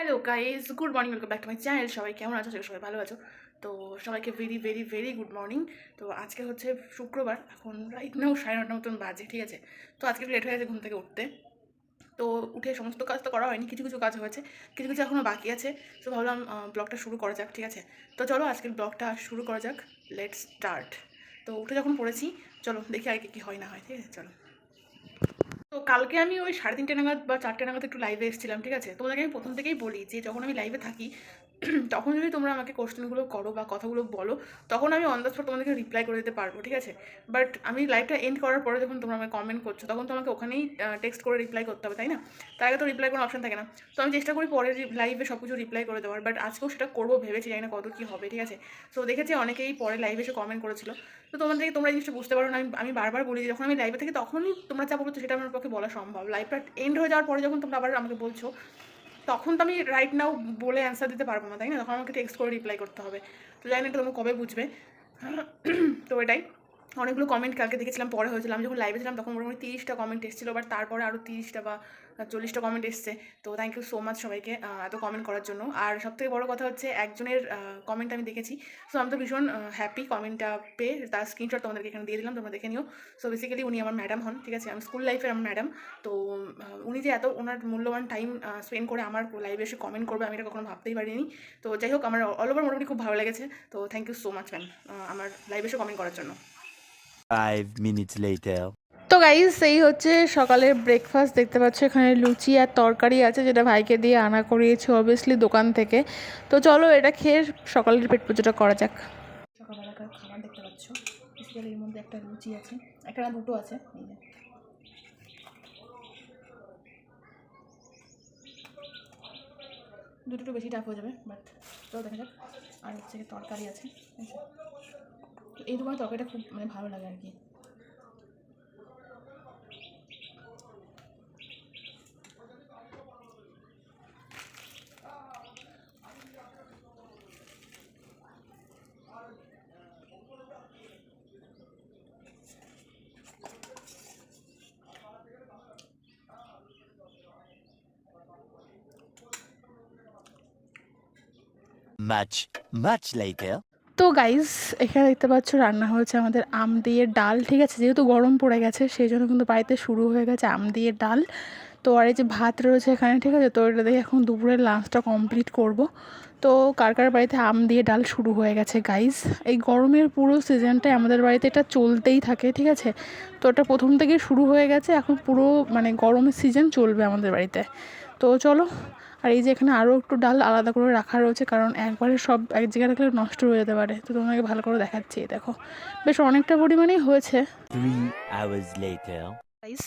Hello guys, good morning, welcome back to my channel. সবাই কেমন আছো? সবাই ভালো আছো তো? সবাইকে very very very good morning. তো আজকে হচ্ছে শুক্রবার, এখন রাইট নাও 9:30 মতন বাজে, ঠিক আছে? তো আজকে লেট হয়ে গেছে ঘুম থেকে উঠতে। তো উঠে সমস্ত কাজ তো করা হয়নি, কিছু কিছু কাজ হয়েছে, কিছু কিছু এখনও বাকি আছে। তো ভাবলাম ব্লগটা শুরু করা যাক, ঠিক আছে? তো চলো আজকের ব্লগটা শুরু করা যাক, লেটস স্টার্ট। তো উঠে যখন পড়েছি, চলো দেখি আর কি হয় না হয়, ঠিক আছে? চলো। তো কালকে আমি ওই 3:30 নাগাদ বা 4টে নাগাদ একটু লাইভে এসেছিলাম, ঠিক আছে? তোমাদেরকে আমি প্রথম থেকেই বলি যে যখন আমি লাইভে থাকি তখন যদি তোমরা আমাকে কোশ্চেনগুলো করো বা কথাগুলো বলো, তখন আমি অন দ্য স্পট তোমাদেরকে রিপ্লাই করে দিতে পারবো, ঠিক আছে? বাট আমি লাইভটা এন্ড করার পরে যখন তোমরা আমাকে কমেন্ট করছো, তখন তোমাকে ওখানেই টেক্সট করে রিপ্লাই করতে হবে, তাই না? তার আগে তো রিপ্লাই কোনো অপশন থাকে না। তো আমি চেষ্টা করি পরে লাইভে সব কিছু রিপ্লাই করে দেওয়ার, বাট আজকেও সেটা করবো ভেবেছি, জানি না কত কী হবে, ঠিক আছে? তো দেখেছি অনেকেই পরে লাইভে এসে কমেন্ট করেছিল। তো তোমাদেরকে তোমরা এই জিনিসটা বুঝতে পারো না, আমি বারবার বলি যে যখন আমি লাইভে থাকি তখনই তোমরা যা বলছো সেটা আমার পক্ষে বলা সম্ভব। লাইভটা এন্ড হয়ে যাওয়ার পরে যখন তোমরা আবার আমাকে বলছো, তখন তো আমি রাইট নাও বলে অ্যান্সার দিতে পারবো না, তাই না? তখন আমাকে টেক্সট করে রিপ্লাই করতে হবে। তো জানি না এটা তোমরা কবে বুঝবে। তো এটাই। অনেকগুলো কমেন্ট কালকে দেখেছিলাম, পরে হয়েছিল আমি যখন লাইভে ছিলাম তখন মোটামুটি 30টা কমেন্ট এসেছিলো, বাট তারপরে আরও 30টা বা 40টা কমেন্ট এসছে। তো থ্যাংক ইউ সো মাচ সবাইকে এত কমেন্ট করার জন্য। আর সবথেকে বড় কথা হচ্ছে একজনের কমেন্ট আমি দেখেছি। সো আমি তো ভীষণ হ্যাপি কমেন্টটা পেয়ে, তার স্ক্রিনশট তোমাদেরকে এখানে দিয়ে দিলাম, তোমরা দেখে নিও। সো বেসিক্যালি উনি আমার ম্যাডাম হন, ঠিক আছে? আমি স্কুল লাইফের আমার ম্যাডাম। তো উনি যে এত ওনার মূল্যবান টাইম স্পেন্ড করে আমার লাইভে এসে কমেন্ট করবে, আমি এটা কখনো ভাবতেই পারিনি। তো যাই হোক, আমার অল ওভার মোটামুটি খুব ভালো লেগেছে। তো thank you so much ma'am আমার লাইভে এসে কমেন্ট করার জন্য। 5 minutes later. তো গাইজ এই হচ্ছে সকালের ব্রেকফাস্ট, দেখতে পাচ্ছ এখানে লুচি আর তরকারি আছে, যেটা ভাইকে দিয়ে আনা করিয়েছে অবভিয়াসলি দোকান থেকে। তো চলো এটা খেয়ে সকালের পেট পুজোটা করা যাক। সকালবেলাকার খাবার দেখতে পাচ্ছ, বেসিক্যালি এর মধ্যে একটা লুচি আছে, একটা না দুটো আছে, এই যে দুটো একটু বেশি টাফ হয়ে যাবে, বাট চলো দেখা যাক। আর হচ্ছে তরকারি আছে, ঠিক আছে? এই দোকানের তরকারিটা খুব মানে ভালো লাগে আর কি। Much later. তো গাইজ এখানে দেখতে পাচ্ছ রান্না হয়েছে আমাদের আম দিয়ে ডাল, ঠিক আছে? যেহেতু গরম পড়ে গেছে সেই জন্য কিন্তু বাড়িতে শুরু হয়ে গেছে আম দিয়ে ডাল। তো আর এই যে ভাত রয়েছে এখানে, ঠিক আছে? তো এটা দিয়ে এখন দুপুরের লাঞ্চটা কমপ্লিট করব। তো কার কার বাড়িতে আম দিয়ে ডাল শুরু হয়ে গেছে গাইজ? এই গরমের পুরো সিজনটাই আমাদের বাড়িতে এটা চলতেই থাকে, ঠিক আছে? তো এটা প্রথম থেকেই শুরু হয়ে গেছে, এখন পুরো মানে গরমের সিজন চলবে আমাদের বাড়িতে। তো চলো। আর এই যে এখানে আরও একটু ডাল আলাদা করে রাখা রয়েছে, কারণ একবারে সব এক জায়গায় রাখলে নষ্ট হয়ে যেতে পারে। তো তোমাকে ভালো করে দেখাচ্ছি, দেখো বেশ অনেকটা পরিমাণেই হয়েছে। 3 hours later. গাইস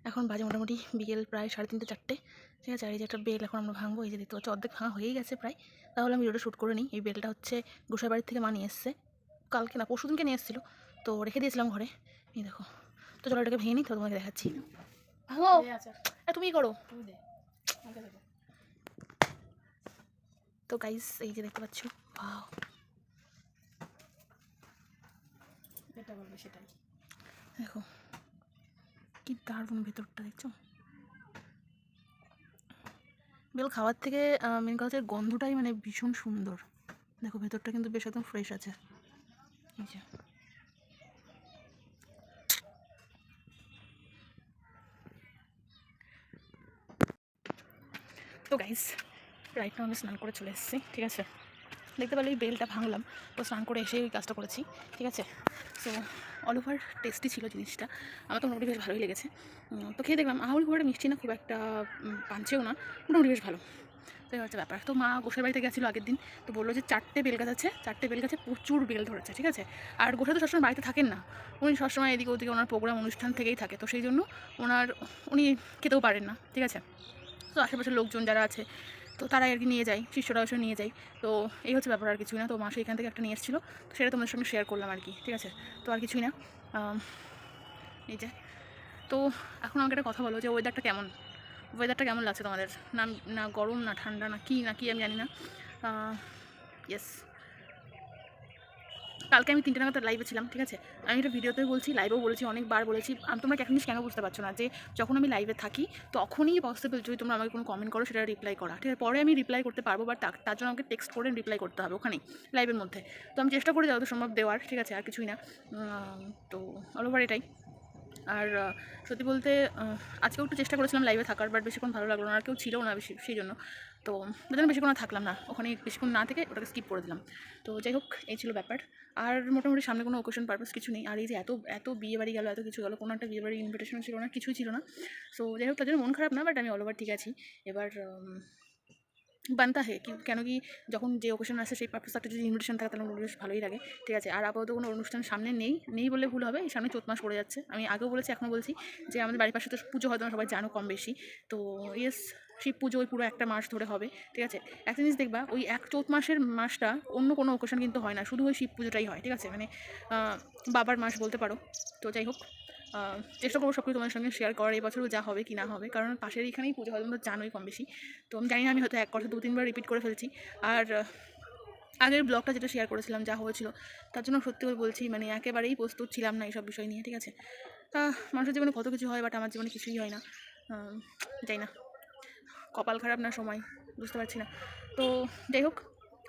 এখন বাজে মোটামুটি বিকেল প্রায় 3:30 4টে, ঠিক আছে? আর এই যে একটা বেল এখন আমরা ভাঙবো, এই যে দেখতে পাচ্ছি অর্ধেক ভাঙা হয়েই গেছে প্রায়। তাহলে আমি ভিডিওটা শ্যুট করে নিই। এই বেলটা হচ্ছে গোসাই বাড়ির থেকে মা নিয়ে এসছে, কালকে না পরশু দিনকে নিয়ে এসেছিলো। তো রেখে দিয়েছিলাম ঘরে, এই দেখো। তো চলো এটাকে ভেঙে নিই, তো তোমাকে দেখাচ্ছি। ভাঙো, তুমি করো। তো গাইস এই যে দেখতে পাচ্ছ, ওয়াও, যেটা বলবে সেটাই। দেখো কি দারুণ ভেতরটা, দেখছো? বেল খাওয়ার থেকে মেন কথা হচ্ছে গন্ধটাই মানে ভীষণ সুন্দর। দেখো ভেতরটা কিন্তু বেশ একদম ফ্রেশ আছে, এই যে। তো গাইস রাইট নাও আমি স্নান করে চলে এসেছি, ঠিক আছে? দেখতে পেলে এই বেলটা ভাঙলাম, তো স্নান করে এসে ওই কাজটা করেছি, ঠিক আছে? সো অল ওভার টেস্টি ছিল জিনিসটা, আমার তো মোটামুটি বেশ ভালোই লেগেছে। তো খেয়ে দেখলাম আহুল খুব একটা মিষ্টি না, খুব একটা পাঞ্চেও না, মোটামুটি বেশ ভালো। তো এই হচ্ছে ব্যাপার। তো মা গোসাই বাড়িতে গেছিলো আগের দিন, তো বললো যে 4টে বেল গাছ আছে, 4টে বেল গাছে প্রচুর বেল ধরেছে, ঠিক আছে? আর গোসাই তো সবসময় বাড়িতে থাকেন না, উনি সবসময় এদিকে ওদিকে ওনার প্রোগ্রাম অনুষ্ঠান থেকেই থাকে, তো সেই জন্য উনি খেতেও পারেন না, ঠিক আছে? তো আশেপাশের লোকজন যারা আছে তো তারাই আর কি নিয়ে যায়, শিষ্যরা এসে নিয়ে যায়। তো এই হচ্ছে ব্যাপার, আর কিছুই না। তো মাসে এখান থেকে একটা নিয়ে এসেছিলো, তো সেটা তোমাদের সঙ্গে শেয়ার করলাম আর কি, ঠিক আছে? তো আর কিছুই না। এই যে, তো এখন আমাকে একটা কথা বলো যে ওয়েদারটা কেমন লাগছে তোমাদের? না না গরম না ঠান্ডা না কি আমি জানি না। ইয়েস, কালকে আমি 3টে নাগাদ লাইভে ছিলাম, ঠিক আছে। আমি এটা ভিডিওতে বলছি, লাইভেও বলেছি, অনেকবার বলেছি। তোমরা একটা জিনিস কেন বুঝতে পারছো না, যে যখন আমি লাইভে থাকি তখনই পসিবল যদি তোমরা আমাকে কোনো কমেন্ট করো সেটা রিপ্লাই করা, ঠিক আছে। পরে আমি রিপ্লাই করতে পারবো, বাট তার জন্য আমাকে টেক্সট করে রিপ্লাই করতে হবে ওখানেই লাইভের মধ্যে। তো আমি চেষ্টা করি যত সম্ভব দেওয়ার, ঠিক আছে, আর কিছুই না। তো অল ওভার এটাই। আর সত্যি বলতে আজকেও একটু চেষ্টা করেছিলাম লাইভে থাকার, বাট বেশিক্ষণ ভালো লাগলো না, আর কেউ ছিল না বেশি, সেই জন্য। তো তার জন্য বেশিক্ষণ আর থাকলাম না ওখানে, বেশিক্ষণ না থেকে ওটাকে স্কিপ করে দিলাম। তো যাই হোক, এই ছিল ব্যাপার। আর মোটামুটি সামনে কোনো ওকেশন পারপাস কিছু নেই। আর এই যে এত এত বিয়ে বাড়ি গেলো, এত কিছু গেলো, কোনো একটা বিয়ে বাড়ির ইনভিটেশন ছিল না, কিছুই ছিল না। সো যাই হোক, তার জন্য মন খারাপ না, বাট আমি অল ওভার ঠিক আছি। এবার বানতা হে কি, কেন কি যখন যে ওকেশন আসে সেই পারপাস একটা যদি ইনভিটেশন থাকে তাহলে বেশ ভালোই লাগে, ঠিক আছে। আর আপাতত কোনো অনুষ্ঠান সামনে নেই বলে ভুল হবে, এই সামনে চৈত মাস পড়ে যাচ্ছে। আমি আগেও বলেছি, এখনও বলছি, যে আমাদের বাড়ির পাশে তো পুজো হয়তো সবাই জানো কম বেশি। তো ইয়েস, শিব পুজো ওই পুরো একটা মাস ধরে হবে, ঠিক আছে। একটা জিনিস দেখবা, ওই চৈত মাসের মাসটা অন্য কোনো ওকেশন কিন্তু হয় না, শুধু ওই শিব পুজোটাই হয়, ঠিক আছে। মানে বাবার মাস বলতে পারো। তো যাই হোক, চেষ্টা করবো সব কিছু তোমাদের সঙ্গে শেয়ার করার, এবছরও যা হবে কি না হবে, কারণ পাশের এখানেই পুজো হয়, তোমরা জানোই কম বেশি। তো আমি জানি না, আমি হয়তো এক কথা 2-3বার রিপিট করে ফেলছি। আর আগের ব্লগটা যেটা শেয়ার করেছিলাম যা হয়েছিল, তার জন্য সত্যি করে বলছি, মানে একেবারেই প্রস্তুত ছিলাম না এইসব বিষয় নিয়ে, ঠিক আছে। মানুষের জীবনে কত কিছু হয়, বাট আমার জীবনে কিছুই হয় না। যাই না, কপাল খারাপ না সময়, বুঝতে পারছি না। তো যাই হোক,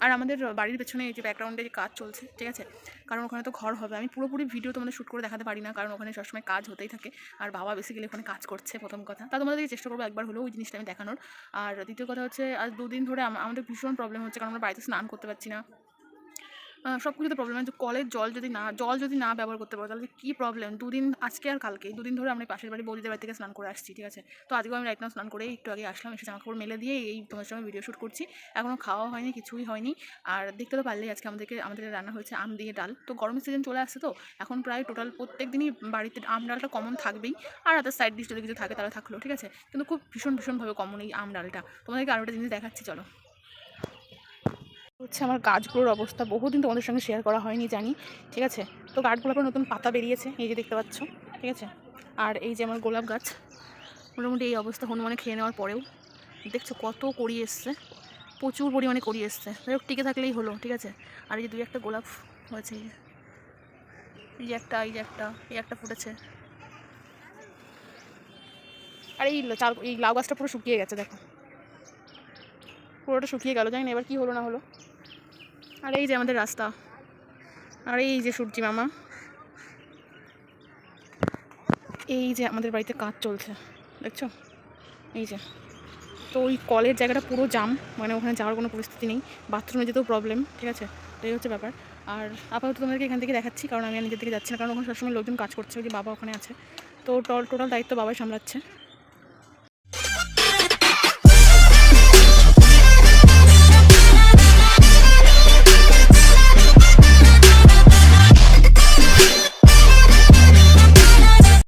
আর আমাদের বাড়ির পেছনে এই যে ব্যাকগ্রাউন্ডে যে কাজ চলছে, ঠিক আছে, কারণ ওখানে তো ঘর হবে। আমি পুরোপুরি ভিডিও তোমাদের শ্যুট করে দেখাতে পারি না, কারণ ওখানে সবসময় কাজ হতেই থাকে। আর বাবা বেসিক্যালি ওখানে কাজ করছে, প্রথম কথা। তা তোমাদেরকে চেষ্টা করবো একবার হলেও ওই জিনিসটা আমি দেখানোর। আর দ্বিতীয় কথা হচ্ছে, আজ 2 দিন ধরে আমাদের ভীষণ প্রবলেম হচ্ছে, কারণ আমরা বাড়িতে স্নান করতে পারছি না। সব কিছুতে প্রবলেম আছে। কলের জল যদি না ব্যবহার করতে পারো তাহলে কী প্রবলেম। 2 দিন, আজকে আর কালকে 2 দিন ধরে আমরা পাশের বাড়ি বৌদিদের বাড়ি থেকে স্নান করে আসছি, ঠিক আছে। তো আজকেও আমি রাইট নাও স্নান করে একটু আগে আসলাম, এসে জামাকাপড় মেলে দিয়ে এই তোমাদের সঙ্গে ভিডিও শ্যুট করছি। এখনও খাওয়া হয়নি, কিছুই হয়নি। আর দেখতে তো পারলেই আজকে আমাদের রান্না হয়েছে আম দিয়ে ডাল। তো গরমের সিজন চলে আসছে, তো এখন প্রায় টোটাল প্রত্যেক দিনই বাড়িতে আম ডালটা কমন থাকবেই। আর আদার সাইড ডিশ যদি কিছু থাকে তাহলে থাকলো, ঠিক আছে। কিন্তু খুব ভীষণভাবে কমন এই আম ডালটা। তোমাদেরকে আরও একটা জিনিস দেখাচ্ছি, চলো। হচ্ছে আমার গাছগুলোর অবস্থা, বহুদিন তোমাদের সঙ্গে শেয়ার করা হয়নি জানি, ঠিক আছে। তো গাছগুলোর পর নতুন পাতা বেরিয়েছে, এই যে দেখতে পাচ্ছ, ঠিক আছে। আর এই যে আমার গোলাপ গাছ, মোটামুটি এই অবস্থা হনুমানে খেয়ে নেওয়ার পরেও। দেখছো কত কড়ি এসছে, প্রচুর পরিমাণে কড়ি এসছে। যাই হোক, টিকে থাকলেই হলো, ঠিক আছে। আর এই যে 2-1টা গোলাপ হয়েছে, এই যে একটা ফুটেছে। আর এই লাউ গাছটা পুরো শুকিয়ে গেছে, দেখো পুরোটা শুকিয়ে গেল, জানি না এবার কী হলো না হলো। আর এই যে আমাদের রাস্তা, আর এই যে সূর্যি মামা, এই যে আমাদের বাড়িতে কাজ চলছে, দেখছো, এই যে। তো ওই কলের জায়গাটা পুরো জাম, মানে ওখানে যাওয়ার কোনো পরিস্থিতি নেই, বাথরুমে যেতেও প্রবলেম, ঠিক আছে। এই হচ্ছে ব্যাপার। আর আপাতত তোমাদেরকে এখান থেকে দেখাচ্ছি, কারণ আমি নিজের থেকে যাচ্ছি না, কারণ ওখানে সবসময় লোকজন কাজ করছে, ওই যে বাবা ওখানে আছে। তো টোটাল দায়িত্ব বাবাই সামলাচ্ছে।